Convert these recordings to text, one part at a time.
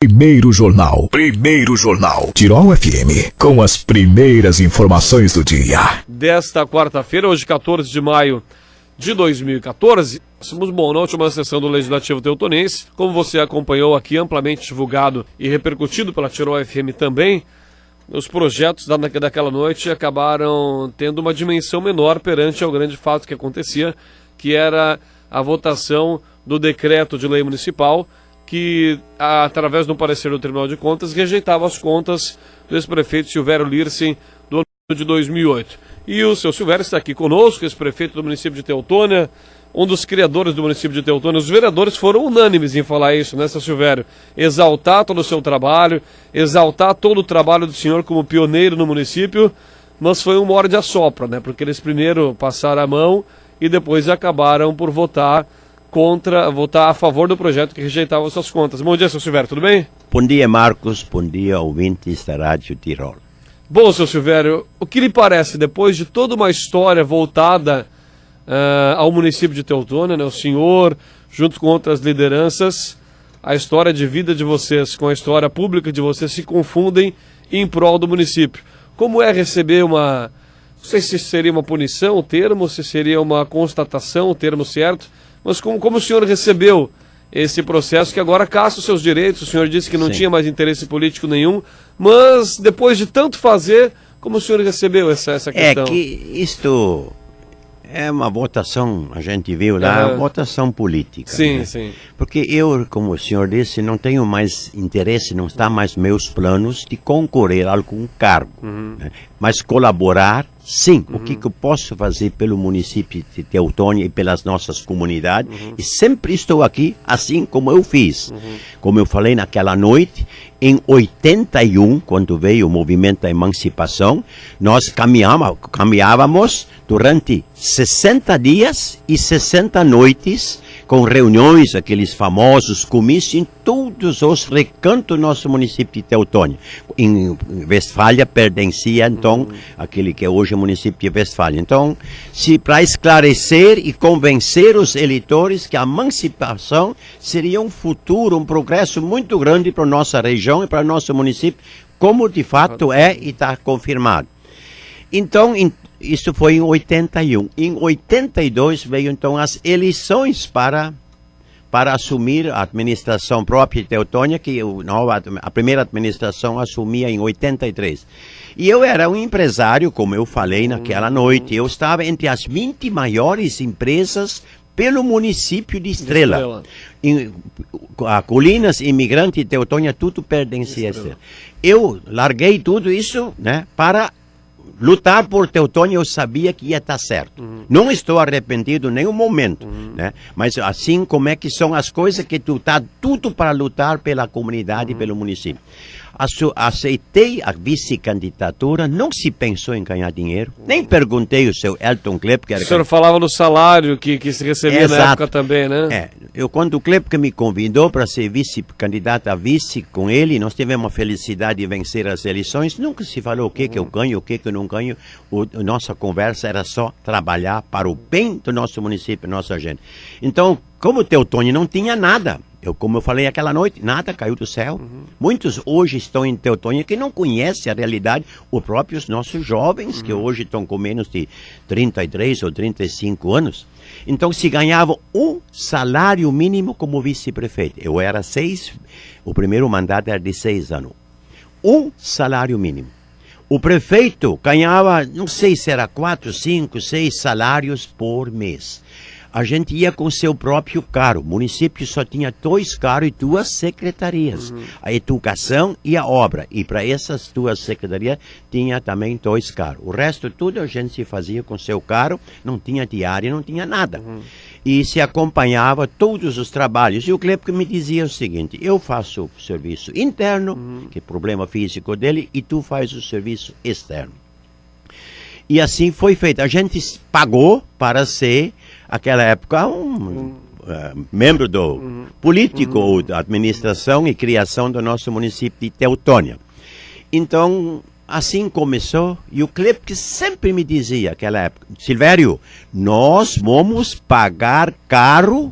Primeiro Jornal. Tirol FM, com as primeiras informações do dia. Desta quarta-feira, hoje 14 de maio de 2014, somos na última sessão do Legislativo Teutonense. Como você acompanhou aqui, amplamente divulgado e repercutido pela Tirol FM também, os projetos daquela noite acabaram tendo uma dimensão menor perante ao grande fato que acontecia, que era a votação do decreto de lei municipal, que, através de um parecer do Tribunal de Contas, rejeitava as contas do ex-prefeito Silvério Lircen do ano de 2008. E o seu Silvério está aqui conosco, ex-prefeito do município de Teutônia, um dos criadores do município de Teutônia. Os vereadores foram unânimes em falar isso, né, seu Silvério? Exaltar todo o seu trabalho, exaltar todo o trabalho do senhor como pioneiro no município, mas foi um morde-a-sopra, né, porque eles primeiro passaram a mão e depois acabaram por votar a favor do projeto que rejeitava suas contas. Bom dia, seu Silvério, tudo bem? Bom dia, Marcos. Bom dia, ouvintes da Rádio Tirol. Bom, seu Silvério, o que lhe parece, depois de toda uma história voltada ao município de Teutônia, né, o senhor, junto com outras lideranças, a história de vida de vocês com a história pública de vocês se confundem em prol do município. Como é receber não sei se seria uma punição o termo, se seria uma constatação o termo certo, mas como o senhor recebeu esse processo que agora caça os seus direitos? O senhor disse que não tinha mais interesse político nenhum, mas depois de tanto fazer, como o senhor recebeu essa questão? É que isto é uma votação, a gente viu lá, uma votação política. Sim, né? sim. Porque eu, como o senhor disse, não tenho mais interesse, não está mais meus planos de concorrer a algum cargo. Né? Mas colaborar, sim. O que eu posso fazer pelo município de Teutônia e pelas nossas comunidades. E sempre estou aqui, assim como eu fiz. Como eu falei naquela noite, em 81, quando veio o movimento da emancipação, nós caminhávamos durante 60 dias e 60 noites, com reuniões, aqueles famosos comícios, em todos os recantos do nosso município de Teutônia. Em Westfália pertencia, então, aquele que é hoje o município de Westfália. Então, para esclarecer e convencer os eleitores que a emancipação seria um futuro, um progresso muito grande para a nossa região e para o nosso município, como de fato é e está confirmado. Então, isso foi em 81. Em 82 veio então as eleições para assumir a administração própria de Teutônia, que a primeira administração assumia em 83. E eu era um empresário, como eu falei naquela noite, eu estava entre as 20 maiores empresas pelo município de Estrela. A Colinas, Imigrante e Teutônia, tudo pertencia a Estrela. Eu larguei tudo isso, né, para lutar por Teutônia. Eu sabia que ia estar certo. Não estou arrependido em nenhum momento, né? Mas assim como é que são as coisas que tu tá tudo para lutar pela comunidade e pelo município. Aceitei a vice-candidatura, não se pensou em ganhar dinheiro, nem perguntei o seu Elton Klepke. O senhor falava no salário que se recebia na época também, né? Quando o Klepke me convidou para ser vice-candidato a vice com ele, nós tivemos a felicidade de vencer as eleições, nunca se falou o que eu ganho, o que eu não ganho. Nossa conversa era só trabalhar para o bem do nosso município, nossa gente. Então, como Teutônia não tinha nada, como eu falei aquela noite, nada caiu do céu. Muitos hoje estão em Teutônia que não conhecem a realidade, os próprios nossos jovens, que hoje estão com menos de 33 ou 35 anos. Então se ganhava um salário mínimo como vice-prefeito. Eu era 6, o primeiro mandato era de 6 anos. Um salário mínimo. O prefeito ganhava, não sei se era 4, 5, 6 salários por mês. A gente ia com seu próprio carro. O município só tinha 2 carros e 2 secretarias. A educação e a obra. E para essas 2 secretarias tinha também 2 carros. O resto tudo a gente se fazia com seu carro. Não tinha diária, não tinha nada. E se acompanhava todos os trabalhos. E o Klepke me dizia o seguinte: eu faço o serviço interno, que é problema físico dele, e tu faz o serviço externo. E assim foi feito. A gente pagou para ser, naquela época, membro do político ou da administração e criação do nosso município de Teutônia. Então, assim começou, e o Klepke sempre me dizia, naquela época: Silvério, nós vamos pagar caro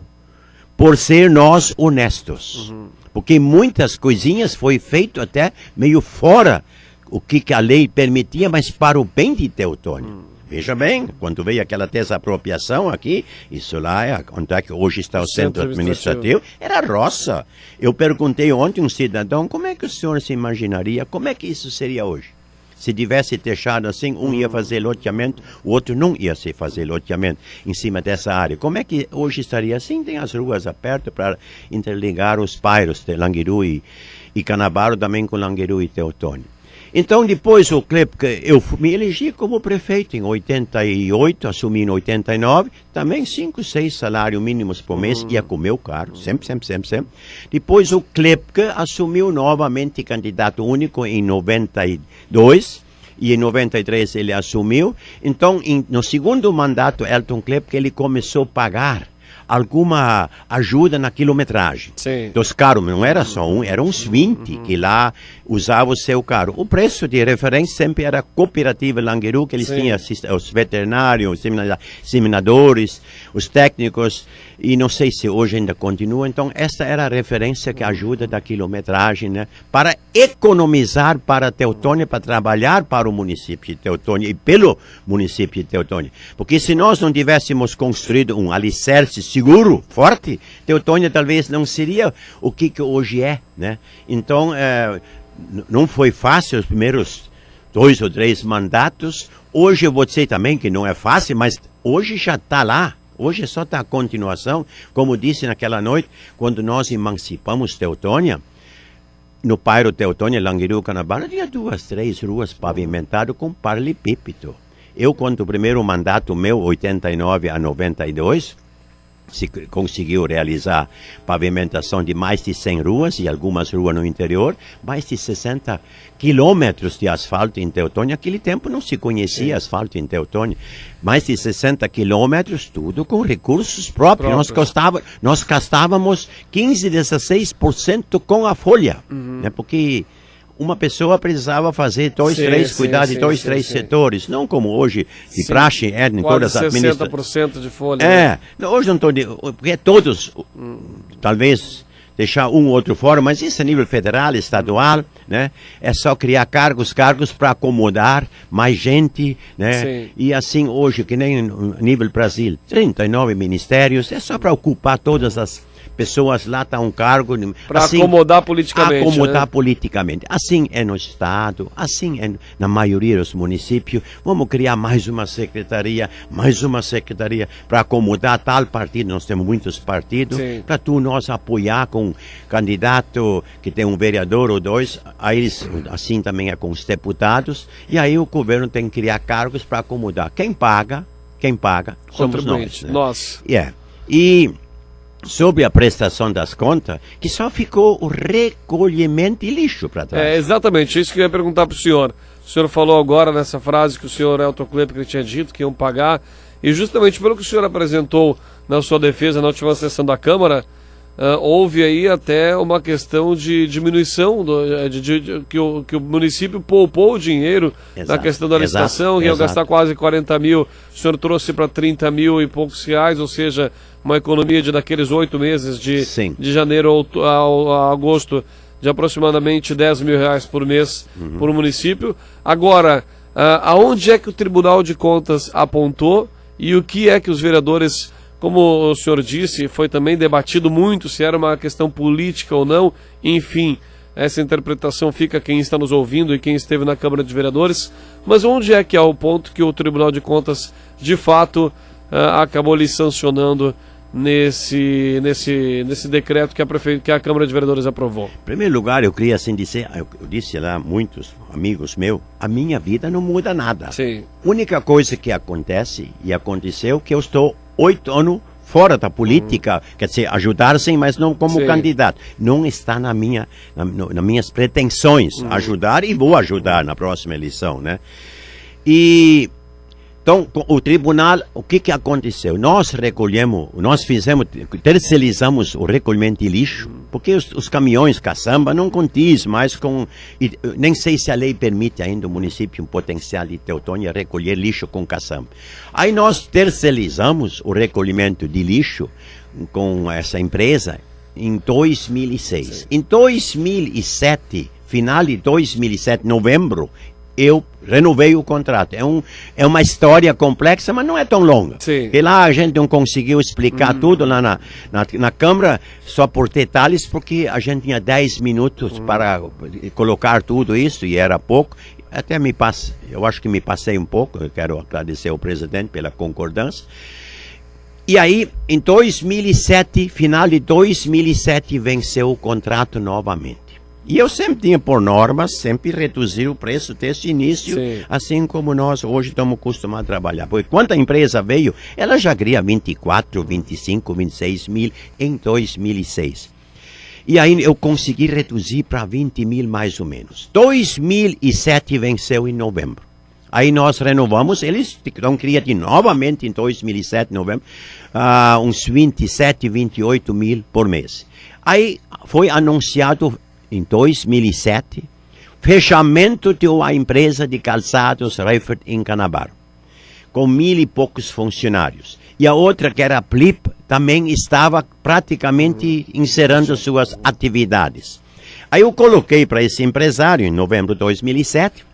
por ser nós honestos. Porque muitas coisinhas foi feito até meio fora o que a lei permitia, mas para o bem de Teutônia. Veja bem, quando veio aquela desapropriação aqui, isso lá é onde é que hoje está o centro administrativo, era roça. Eu perguntei ontem a um cidadão, como é que o senhor se imaginaria, como é que isso seria hoje? Se tivesse deixado assim, um ia fazer loteamento, o outro não ia se fazer loteamento em cima dessa área. Como é que hoje estaria assim? Tem as ruas abertas para interligar os bairros de Languiru e Canabaro também com Languiru e Teutônia. Então, depois o Klepke, eu me elegi como prefeito em 88, assumi em 89, também 5, 6 salários mínimos por mês, ia com meu carro, sempre. Depois o Klepke assumiu novamente candidato único em 92, e em 93 ele assumiu. Então, no segundo mandato, Elton Klepke, ele começou a pagar alguma ajuda na quilometragem dos carros. Não era só um, eram uns 20 que lá usavam o seu carro. O preço de referência sempre era a cooperativa Languiru, que eles tinham os veterinários, os seminadores, os técnicos, e não sei se hoje ainda continua. Então, essa era a referência que ajuda da quilometragem, né, para economizar para Teutônia, para trabalhar para o município de Teutônia e pelo município de Teutônia. Porque se nós não tivéssemos construído um alicerce seguro, forte, Teutônia talvez não seria o que hoje é, né? Então, não foi fácil os primeiros 2 ou 3 mandatos. Hoje eu vou dizer também que não é fácil, mas hoje já está lá. Hoje só está a continuação. Como disse naquela noite, quando nós emancipamos Teutônia, no bairro Teutônia, Languiru, Canabaro, havia 2, 3 ruas pavimentadas com paralelepípedo. Eu, quando o primeiro mandato meu, 89 a 92, se conseguiu realizar pavimentação de mais de 100 ruas e algumas ruas no interior, mais de 60 quilômetros de asfalto em Teutônia. Naquele tempo não se conhecia asfalto em Teutônia. Mais de 60 quilômetros, tudo com recursos próprios. Nós gastávamos 15, 16% com a folha, né? Porque uma pessoa precisava fazer 2, 3, cuidar de 2, 3 setores, não como hoje, de praxe, em todas as administrações. 60% de folha. Hoje não estou, porque todos, talvez deixar um ou outro fora, mas isso a nível federal, estadual, né? É só criar cargos para acomodar mais gente, né? E assim hoje, que nem no nível Brasil, 39 ministérios, é só para ocupar todas as pessoas lá estão um cargo para assim, acomodar politicamente. Acomodar politicamente. Assim é no estado, assim é na maioria dos municípios. Vamos criar mais uma secretaria para acomodar tal partido. Nós temos muitos partidos para nós apoiar com um candidato que tem um vereador ou 2. Aí assim também é com os deputados. E aí o governo tem que criar cargos para acomodar. Quem paga somos nós. Né? Nós. E sobre a prestação das contas, que só ficou o recolhimento de lixo para trás. Exatamente, isso que eu ia perguntar para o senhor. O senhor falou agora nessa frase que o senhor Elton Klepke tinha dito que iam pagar, e justamente pelo que o senhor apresentou na sua defesa na última sessão da Câmara, houve aí até uma questão de diminuição, que o município poupou o dinheiro na questão da licitação, que ia gastar quase 40 mil, o senhor trouxe para 30 mil e poucos reais, ou seja, uma economia daqueles 8 meses de janeiro a agosto, de aproximadamente 10 mil reais por mês por município. Agora, aonde é que o Tribunal de Contas apontou e o que é que os vereadores, como o senhor disse, foi também debatido muito se era uma questão política ou não, enfim, essa interpretação fica quem está nos ouvindo e quem esteve na Câmara de Vereadores, mas onde é que é o ponto que o Tribunal de Contas, de fato, acabou lhe sancionando nesse decreto que a Câmara de Vereadores aprovou? Em primeiro lugar, eu queria assim dizer, eu disse lá a muitos amigos meus, a minha vida não muda nada. Sim. A única coisa que acontece e aconteceu que eu estou 8 anos fora da política, quer dizer, ajudar sim, mas não como candidato. Não está nas minhas pretensões ajudar, e vou ajudar na próxima eleição, né? Então, o tribunal, o que aconteceu? Nós terceirizamos o recolhimento de lixo, porque os caminhões caçamba não condiz mais com, nem sei se a lei permite ainda o município, um potencial de Teutônia, recolher lixo com caçamba. Aí nós terceirizamos o recolhimento de lixo com essa empresa em 2006. Em 2007, final de 2007, novembro, eu renovei o contrato. É uma história complexa, mas não é tão longa. Sim. E lá a gente não conseguiu explicar tudo lá na Câmara, só por detalhes, porque a gente tinha 10 minutos para colocar tudo isso, e era pouco. Até eu acho que me passei um pouco, eu quero agradecer ao presidente pela concordância. E aí, em 2007, final de 2007, venceu o contrato novamente. E eu sempre tinha por normas, sempre reduzir o preço desde o início, Sim. assim como nós hoje estamos acostumados a trabalhar. Porque quando a empresa veio, ela já queria 24, 25, 26 mil em 2006. E aí eu consegui reduzir para 20 mil mais ou menos. 2007 venceu em novembro. Aí nós renovamos, eles então queriam novamente em 2007, novembro, uns 27, 28 mil por mês. Aí foi anunciado em 2007, fechamento de uma empresa de calçados Reifert em Canabaro, com 1.000 e poucos funcionários. E a outra, que era a Plip, também estava praticamente encerrando suas atividades. Aí eu coloquei para esse empresário, em novembro de 2007,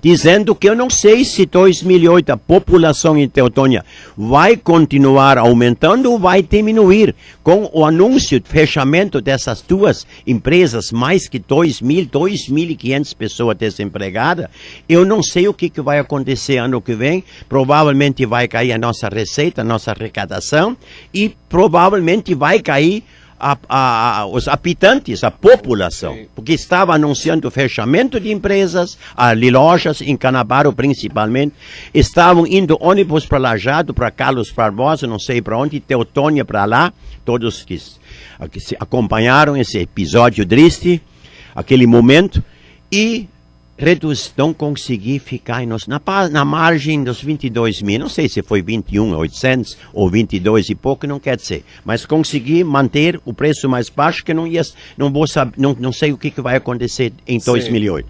dizendo que eu não sei se 2008 a população em Teutônia vai continuar aumentando ou vai diminuir. Com o anúncio de fechamento dessas duas empresas, mais que 2.500 pessoas desempregadas, eu não sei o que vai acontecer ano que vem. Provavelmente vai cair a nossa receita, a nossa arrecadação, e provavelmente vai cair os habitantes, a população, porque estava anunciando o fechamento de empresas, de lojas em Canabaro principalmente, estavam indo ônibus para Lajado, para Carlos Barbosa, não sei para onde, Teutônia para lá, todos que acompanharam esse episódio triste, aquele momento, e não consegui ficar na margem dos 22 mil, não sei se foi 21.800 ou 22 e pouco, não quer dizer, mas consegui manter o preço mais baixo, que não sei o que vai acontecer em 2008.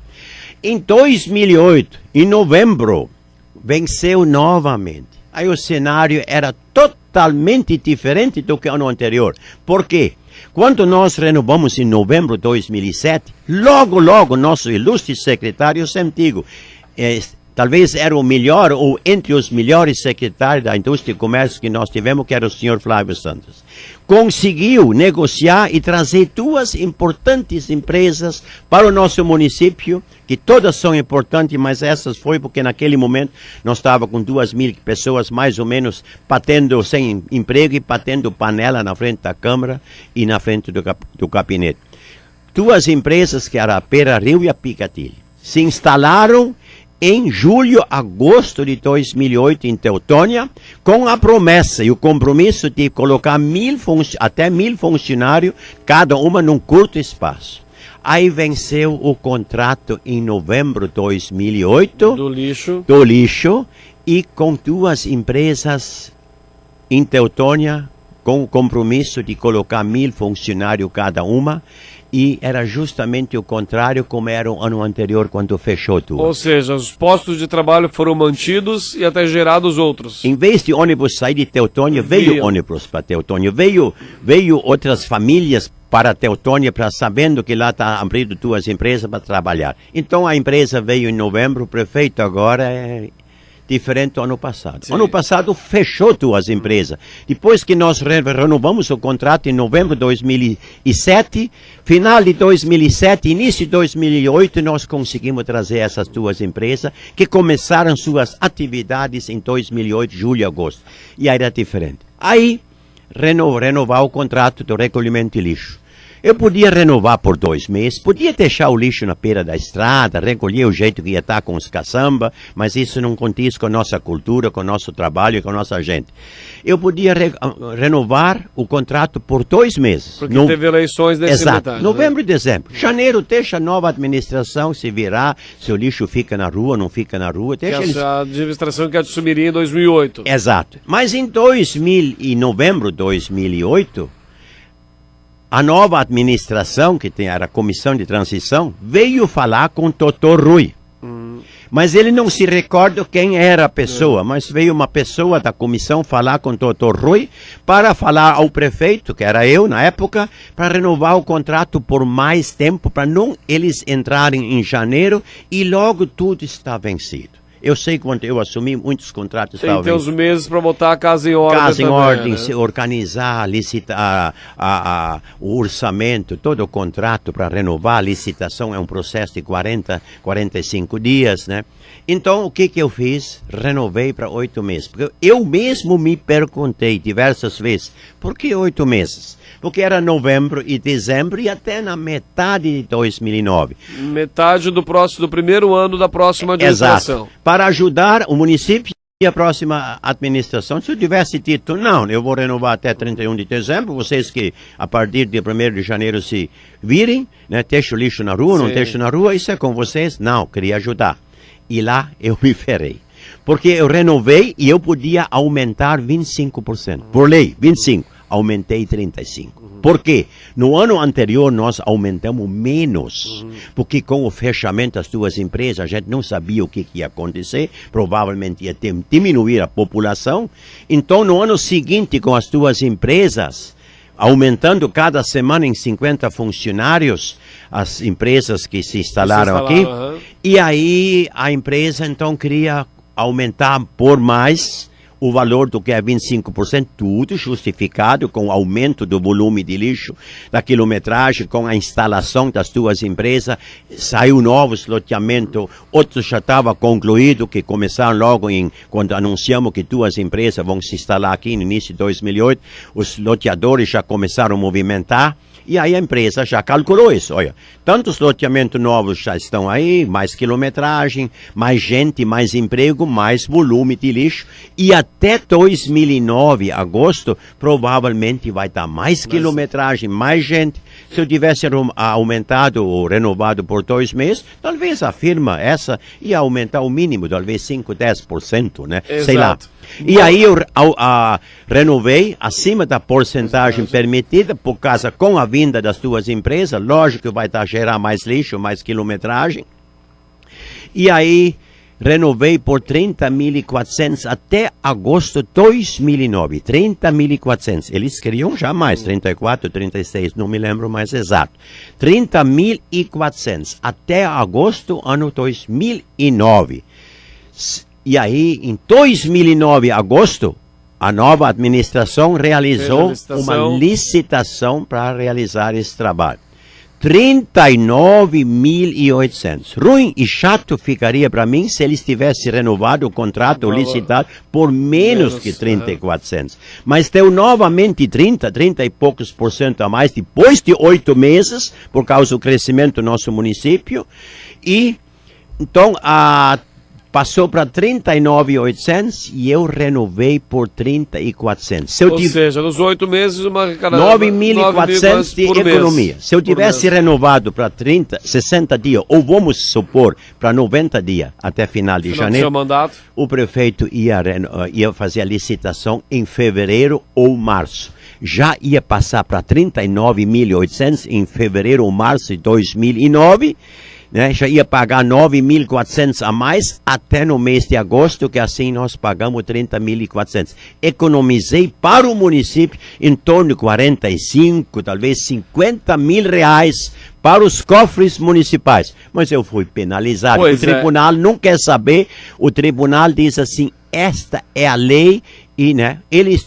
Em 2008, em novembro, venceu novamente. Aí o cenário era totalmente diferente do que o ano anterior. Por quê? Quando nós renovamos em novembro de 2007, logo, nosso ilustre secretário, sempre digo, talvez era o melhor ou entre os melhores secretários da indústria e comércio que nós tivemos, que era o senhor Flávio Santos. Conseguiu negociar e trazer duas importantes empresas para o nosso município, que todas são importantes, mas essas foi porque naquele momento nós estávamos com 2.000 pessoas mais ou menos batendo sem emprego e batendo panela na frente da Câmara e na frente do gabinete. Duas empresas que eram a Pera Rio e a Picatilha. Se instalaram em julho, agosto de 2008 em Teutônia, com a promessa e o compromisso de colocar até 1.000 funcionários, cada uma num curto espaço. Aí venceu o contrato em novembro de 2008. Do lixo. E com duas empresas em Teutônia, com o compromisso de colocar 1.000 funcionários cada uma. E era justamente o contrário como era o ano anterior, quando fechou tudo. Ou seja, os postos de trabalho foram mantidos e até gerados outros. Em vez de ônibus sair de Teutônia, veio ônibus para Teutônia. Veio outras famílias para Teutônia, sabendo que lá está abrindo duas empresas para trabalhar. Então a empresa veio em novembro, o prefeito agora é diferente do ano passado. Sim. Ano passado fechou duas empresas. Depois que nós renovamos o contrato em novembro de 2007, final de 2007, início de 2008, nós conseguimos trazer essas duas empresas que começaram suas atividades em 2008, julho e agosto. E aí era diferente. Aí, renovar o contrato do recolhimento de lixo. Eu podia renovar por 2 meses, podia deixar o lixo na beira da estrada, recolher o jeito que ia estar com os caçamba, mas isso não condiz com a nossa cultura, com o nosso trabalho e com a nossa gente. Eu podia renovar o contrato por 2 meses. Porque teve eleições nesse metade. Novembro e dezembro. Janeiro deixa a nova administração se virar, se o lixo fica na rua, não fica na rua. Deixa a administração que assumiria em 2008. Exato. Mas em novembro de 2008... a nova administração, que era a comissão de transição, veio falar com o Dr. Rui. Mas ele não se recorda quem era a pessoa, mas veio uma pessoa da comissão falar com o doutor Rui para falar ao prefeito, que era eu na época, para renovar o contrato por mais tempo, para não eles entrarem em janeiro e logo tudo está vencido. Eu sei quando eu assumi, muitos contratos estavam Tem uns meses para botar a casa em ordem. Casa em também, ordem, né? se organizar, licitar, o orçamento, todo o contrato para renovar. A licitação é um processo de 40, 45 dias, né? Então, o que eu fiz? Renovei para 8 meses. Porque eu mesmo me perguntei diversas vezes, por que 8 meses? Porque era novembro e dezembro e até na metade de 2009. Metade do primeiro ano da próxima administração. Exato. Para ajudar o município e a próxima administração, se eu tivesse dito, não, eu vou renovar até 31 de dezembro, vocês que a partir de 1º de janeiro se virem, né, deixo lixo na rua, não deixo na rua, isso é com vocês. Não, queria ajudar. E lá eu me ferrei. Porque eu renovei e eu podia aumentar 25%. Por lei, 25%. Aumentei 35%. Por quê? No ano anterior nós aumentamos menos. Porque com o fechamento das duas empresas, a gente não sabia o que ia acontecer. Provavelmente ia diminuir a população. Então no ano seguinte, com as duas empresas, aumentando cada semana em 50 funcionários, as empresas que se instalaram aqui. E aí a empresa então queria aumentar por mais o valor do que é 25%, tudo justificado com o aumento do volume de lixo, da quilometragem, com a instalação das duas empresas. Saiu novos loteamentos, outros já estavam concluídos, que começaram logo quando anunciamos que duas empresas vão se instalar aqui no início de 2008, os loteadores já começaram a movimentar. E aí a empresa já calculou isso, olha, tantos loteamentos novos já estão aí, mais quilometragem, mais gente, mais emprego, mais volume de lixo, e até 2009, agosto, provavelmente vai dar mais quilometragem, mais gente. Se eu tivesse aumentado ou renovado por 2 meses, talvez a firma essa ia aumentar o mínimo, talvez 5, 10%, né? Exato. Sei lá. E aí eu renovei acima da porcentagem permitida, por causa com a vinda das duas empresas, lógico que vai gerar mais lixo, mais quilometragem. E aí renovei por 30.400 até agosto de 2009. 30.400. Eles queriam já mais, 34, 36, não me lembro mais exato. 30.400 até agosto ano 2009. E aí, em 2009, agosto, a nova administração realizou uma licitação para realizar esse trabalho. 39.800. Ruim e chato ficaria para mim se eles tivessem renovado o contrato licitado por menos que 30.400. Mas deu novamente 30 e poucos % a mais depois de 8 meses, por causa do crescimento do nosso município. E, então, passou para 39.800 e eu renovei por 30.400. Ou seja, nos 8 meses, uma arrecadação 9.400 de economia. Mês. Se eu tivesse renovado para 60 dias, ou vamos supor, para 90 dias, até final de janeiro, mandato, o prefeito ia fazer a licitação em fevereiro ou março. Já ia passar para 39.800 em fevereiro ou março de 2009, né? Já ia pagar 9.400 a mais até no mês de agosto, que assim nós pagamos 30.400. Economizei para o município em torno de 45, talvez 50 mil reais para os cofres municipais. Mas eu fui penalizado. O tribunal não quer saber. O tribunal diz assim, esta é a lei. E, né,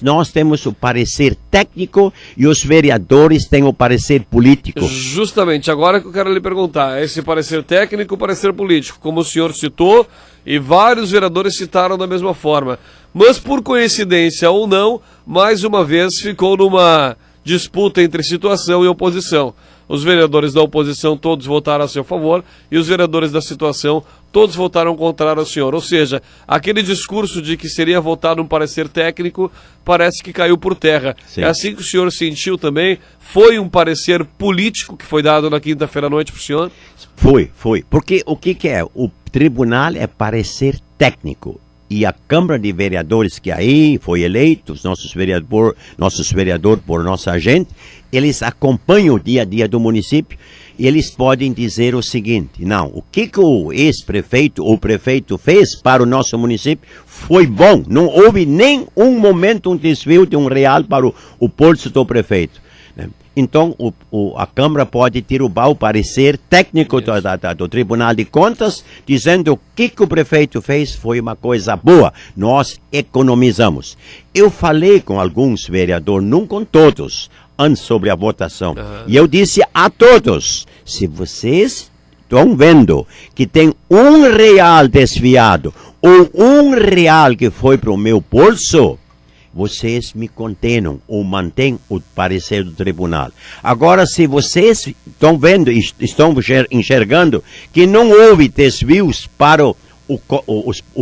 nós temos o parecer técnico e os vereadores têm o parecer político. Justamente, agora que eu quero lhe perguntar, esse parecer técnico e o parecer político, como o senhor citou, e vários vereadores citaram da mesma forma. Mas por coincidência ou não, mais uma vez ficou numa disputa entre situação e oposição. Os vereadores da oposição todos votaram a seu favor e os vereadores da situação todos votaram contrário ao senhor. Ou seja, aquele discurso de que seria votado um parecer técnico parece que caiu por terra. Sim. É assim que o senhor sentiu também? Foi um parecer político que foi dado na quinta-feira à noite para o senhor? Foi. Porque o que é? O tribunal é parecer técnico. E a Câmara de Vereadores que aí foi eleito, nossos vereadores por nossa gente, eles acompanham o dia a dia do município e eles podem dizer o seguinte: não, o que o ex-prefeito ou prefeito fez para o nosso município foi bom. Não houve nem um momento um desvio de R$1 para o bolso do prefeito. Então, a Câmara pode derrubar o parecer técnico do Tribunal de Contas, dizendo o que o prefeito fez foi uma coisa boa. Nós economizamos. Eu falei com alguns vereadores, não com todos, antes sobre a votação. E eu disse a todos: se vocês estão vendo que tem R$1 desviado ou R$1 que foi para o meu bolso, vocês me condenam ou mantêm o parecer do tribunal. Agora, se vocês estão vendo, estão enxergando que não houve desvios para o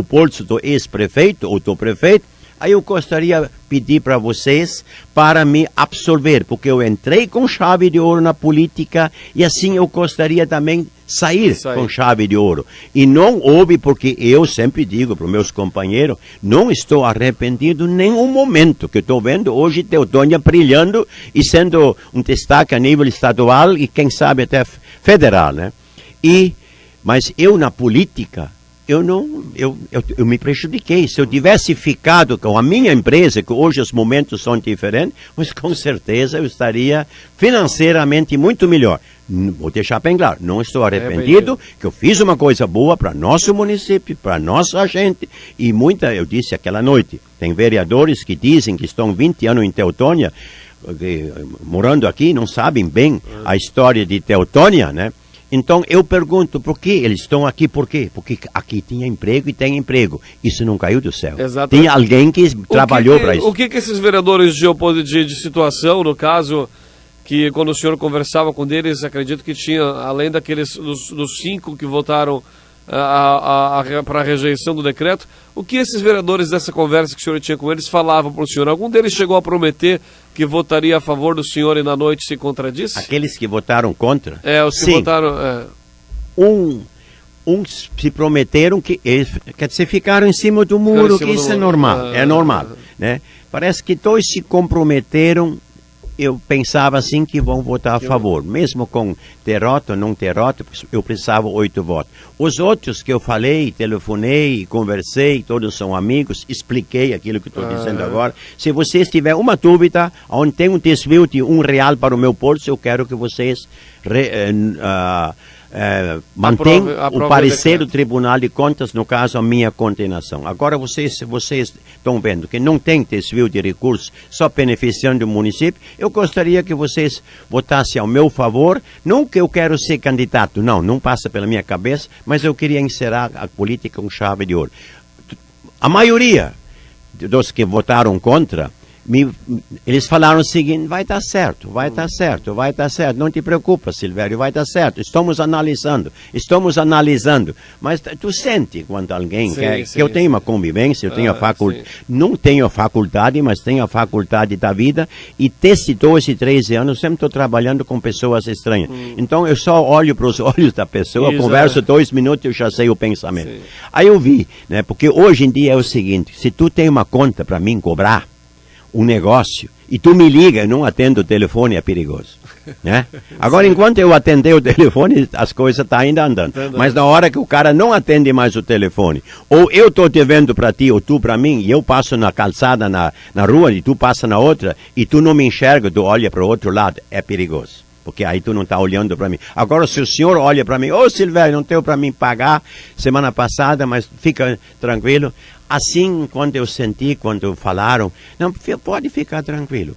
bolso do ex-prefeito ou do prefeito, aí eu gostaria de pedir para vocês para me absolver, porque eu entrei com chave de ouro na política e assim eu gostaria também sair com chave de ouro. E não houve, porque eu sempre digo para os meus companheiros, não estou arrependido em nenhum momento, que estou vendo hoje Teutônia brilhando e sendo um destaque a nível estadual e quem sabe até federal, né? Mas eu na política, eu me prejudiquei. Se eu tivesse ficado com a minha empresa, que hoje os momentos são diferentes, mas com certeza eu estaria financeiramente muito melhor. Vou deixar bem claro, não estou arrependido, que eu fiz uma coisa boa para nosso município, para nossa gente. E eu disse aquela noite, tem vereadores que dizem que estão 20 anos em Teutônia, morando aqui, não sabem bem a história de Teutônia, né? Então eu pergunto, por que eles estão aqui? Por quê? Porque aqui tinha emprego e tem emprego. Isso não caiu do céu. Exatamente. Tem alguém que trabalhou para isso. O que esses vereadores de situação, no caso, que quando o senhor conversava com eles, acredito que tinha, além daqueles dos 5 que votaram para a rejeição do decreto, o que esses vereadores dessa conversa que o senhor tinha com eles falavam para o senhor? Algum deles chegou a prometer que votaria a favor do senhor e na noite se contradisse? Aqueles que votaram contra? Os que votaram... Uns se prometeram que eles, quer dizer, ficaram em cima do muro, que isso é normal, né? Parece que 2 se comprometeram. Eu pensava assim que vão votar a favor, mesmo com derrota ou não derrota, eu precisava 8 votos. Os outros que eu falei, telefonei, conversei, todos são amigos, expliquei aquilo que estou dizendo agora. Se vocês tiverem uma dúvida, onde tem um desvio de R$1 para o meu bolso, eu quero que vocês mantém o parecer do Tribunal de Contas, no caso a minha condenação. Agora vocês estão vendo que não tem desvio de recursos, só beneficiando o município. Eu gostaria que vocês votassem ao meu favor, não que eu quero ser candidato, não passa pela minha cabeça, mas eu queria encerrar a política com chave de ouro. A maioria dos que votaram contra, eles falaram o seguinte: vai dar certo, não te preocupa, Silvério, vai dar certo, estamos analisando, mas tu sente quando alguém quer, que eu tenho uma convivência, eu tenho não tenho a faculdade, mas tenho a faculdade da vida, e desde 12, 13 anos sempre estou trabalhando com pessoas estranhas, então eu só olho para os olhos da pessoa, converso 2 minutos e eu já sei o pensamento. Aí eu vi, né, porque hoje em dia é o seguinte: se tu tem uma conta para mim cobrar, um negócio, e tu me liga e não atendo o telefone, é perigoso, né? Agora, enquanto eu atender o telefone, as coisas estão ainda andando. Mas na hora que o cara não atende mais o telefone, ou eu estou te vendo para ti, ou tu para mim, e eu passo na calçada, na rua, e tu passa na outra, e tu não me enxerga, tu olha para o outro lado, é perigoso. Porque aí tu não está olhando para mim. Agora, se o senhor olha para mim: ô Silvério, não deu para mim pagar semana passada, mas fica tranquilo. Assim, quando eu senti, quando falaram, não, pode ficar tranquilo.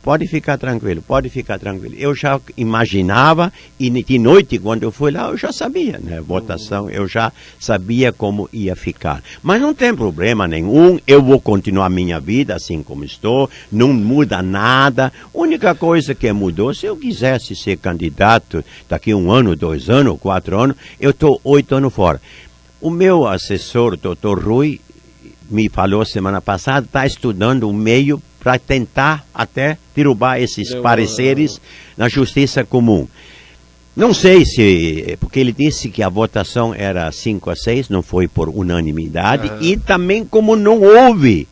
Eu já imaginava, e de noite, quando eu fui lá, eu já sabia, né? Votação, eu já sabia como ia ficar. Mas não tem problema nenhum, eu vou continuar minha vida assim como estou, não muda nada. A única coisa que mudou, se eu quisesse ser candidato daqui 1 ano, 2 anos, 4 anos, eu estou 8 anos fora. O meu assessor, Dr. Rui, me falou semana passada, está estudando um meio para tentar até derrubar esses pareceres na justiça comum. Não sei se, porque ele disse que a votação era 5-6, não foi por unanimidade, e também como não houve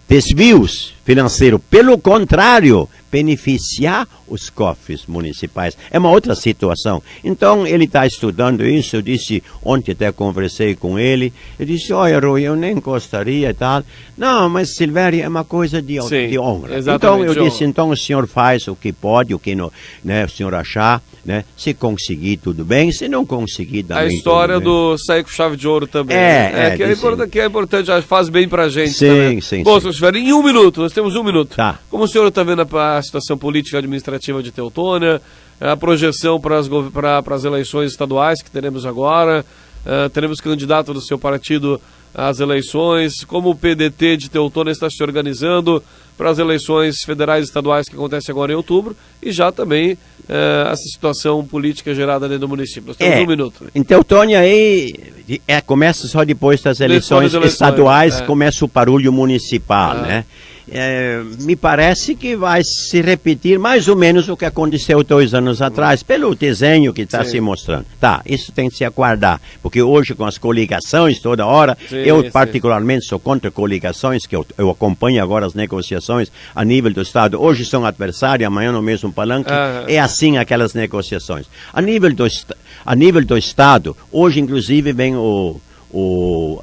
desvios financeiros, pelo contrário, beneficiar os cofres municipais. É uma outra situação. Então, ele está estudando isso. Eu disse, ontem até conversei com ele, eu disse, olha, Rui, eu nem gostaria e tal. Não, mas Silvério é uma coisa de honra. Então, eu disse, então o senhor faz o que pode, o que não, né, o senhor achar, né? Se conseguir, tudo bem. Se não conseguir, também. A história do sair com chave de ouro também. Que é importante, faz bem pra gente. Sim. Bom, senhor Silvério, em 1 minuto, nós temos 1 minuto. Tá. Como o senhor está vendo a situação política e administrativa de Teutônia, a projeção para as eleições estaduais que teremos agora, teremos candidato do seu partido às eleições, como o PDT de Teutônia está se organizando para as eleições federais e estaduais que acontecem agora em outubro, e já também essa situação política gerada dentro do município. Nós temos 1 minuto. Em Teutônia aí, começa só depois das eleições estaduais, começa o barulho municipal, né? Me parece que vai se repetir mais ou menos o que aconteceu 2 anos atrás, pelo desenho que está se mostrando. Tá, isso tem que se aguardar, porque hoje com as coligações toda hora, eu particularmente sou contra coligações, que eu acompanho agora as negociações a nível do Estado. Hoje são adversários, amanhã no mesmo palanque, é assim aquelas negociações. A nível do Estado, hoje inclusive vem o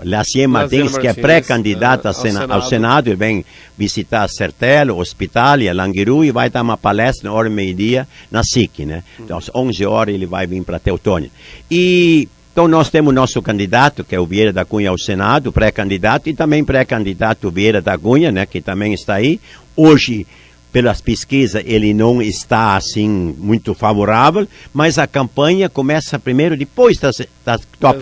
Lazier Martins, que é pré-candidato ao Senado, ele vem visitar Sertelo, Hospitalia, Languiru, e vai dar uma palestra na hora e meio-dia na SIC, né? Então, às 11 horas ele vai vir para Teutônia. Então nós temos nosso candidato, que é o Vieira da Cunha ao Senado, pré-candidato, e também pré-candidato Vieira da Cunha, né, que também está aí. Hoje, pelas pesquisas, ele não está assim muito favorável, mas a campanha começa primeiro depois da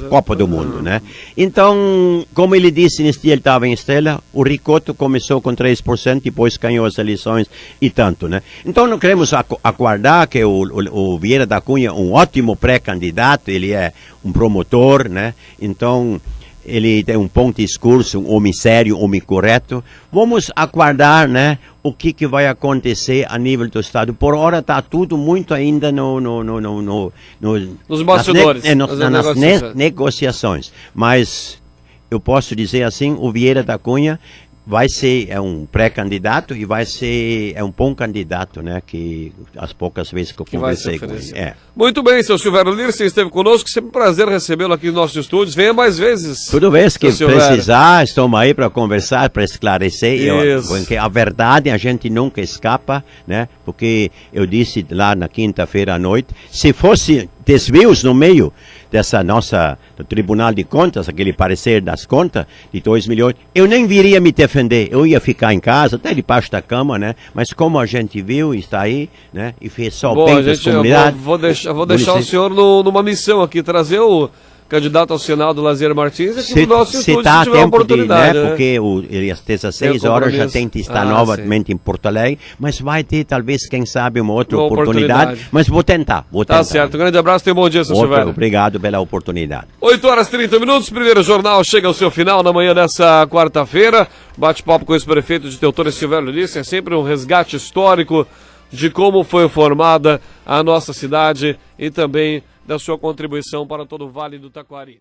Copa do Mundo, né? Então, como ele disse nesse dia, ele estava em Estrela, o Ricotto começou com 3%, depois ganhou as eleições e tanto, né? Então, não queremos aguardar que o Vieira da Cunha é um ótimo pré-candidato, ele é um promotor, né? Então, ele tem um bom discurso, um homem sério, um homem correto. Vamos aguardar, né, o que vai acontecer a nível do Estado. Por hora está tudo muito ainda nos bastidores, nas negociações. Mas eu posso dizer assim, o Vieira da Cunha vai ser um pré-candidato e vai ser um bom candidato, né? Que as poucas vezes que eu conversei com ele. Muito bem, seu Silvério Lira, você esteve conosco, sempre um prazer recebê-lo aqui nos nossos estúdios. Venha mais vezes. Toda vez que precisar, estamos aí para conversar, para esclarecer. Porque a verdade a gente nunca escapa, né? Porque eu disse lá na quinta-feira à noite, se fosse desvios no meio dessa do Tribunal de Contas, aquele parecer das contas de 2008, eu nem viria me defender, eu ia ficar em casa, até debaixo da cama, né? Mas como a gente viu, está aí, né? E fez só bem para as comunidades. Vou deixar o senhor numa missão aqui, trazer o candidato ao Senado, Lazier Martins, aqui no nosso estúdio, se tiver a oportunidade. Né? Porque ele às 16 horas já tem que estar novamente em Porto Alegre, mas vai ter talvez, quem sabe, uma outra oportunidade. Mas vou tentar. Tá certo, um grande abraço, tenha um bom dia, seu Silvério. Obrigado pela oportunidade. 8h30, primeiro jornal chega ao seu final na manhã dessa quarta-feira. Bate-papo com o ex-prefeito de Teutônia, Silvério Lira, é sempre um resgate histórico de como foi formada a nossa cidade e também da sua contribuição para todo o Vale do Taquari.